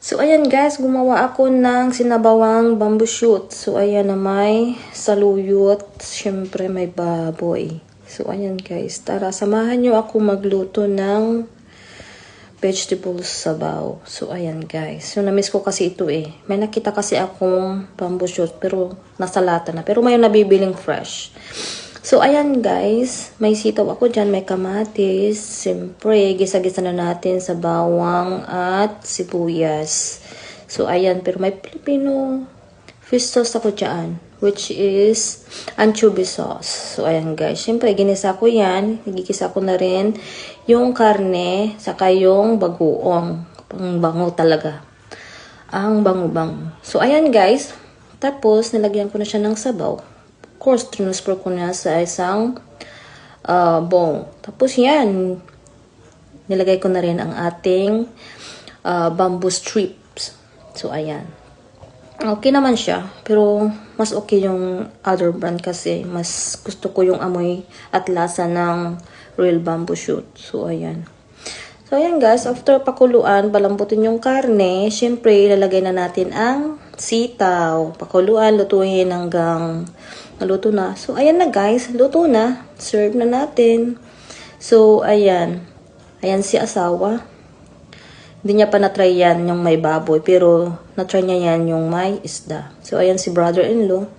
So, ayan guys, gumawa ako ng sinabawang bamboo shoot. So, ayan na may saluyot. Siyempre, may baboy. So, ayan guys, tara, samahan nyo ako magluto ng vegetables sabaw. So, ayan guys. So, na-miss ko kasi ito eh. May nakita kasi akong bamboo shoot, pero nasa lata na. Pero may nabibiling fresh. So, ayan guys, may sitaw ako dyan, may kamatis. Siyempre, gisa-gisa na natin sa bawang at sibuyas. So, ayan, pero may Filipino fish sauce ako dyan, which is anchovy sauce. So, ayan guys, siyempre, ginisa ko yan. Nagigisa ko na rin yung karne, saka yung bagoong. Ang bango talaga. Ang bango-bango. So, ayan guys, tapos, nilagyan ko na siya ng sabaw. Of course, transfer ko na sa isang bowl. Tapos yan, nilagay ko na rin ang ating bamboo strips. So, ayan. Okay naman siya, pero mas okay yung other brand kasi mas gusto ko yung amoy at lasa ng real bamboo shoot. So, ayan. So, ayan guys, after pakuluan, palambutin yung karne, syempre, ilalagay na natin ang sitaw. Pakuluan, lutuin hanggang naluto na. So, ayan na guys. Luto na. Serve na natin. So, ayan. Ayan si asawa. Hindi niya pa na-try yan yung may baboy. Pero, na-try niya yan yung may isda. So, ayan si brother-in-law.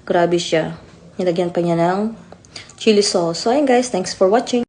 Grabe siya. Nilagyan pa niya ng chili sauce. So, ayan guys. Thanks for watching.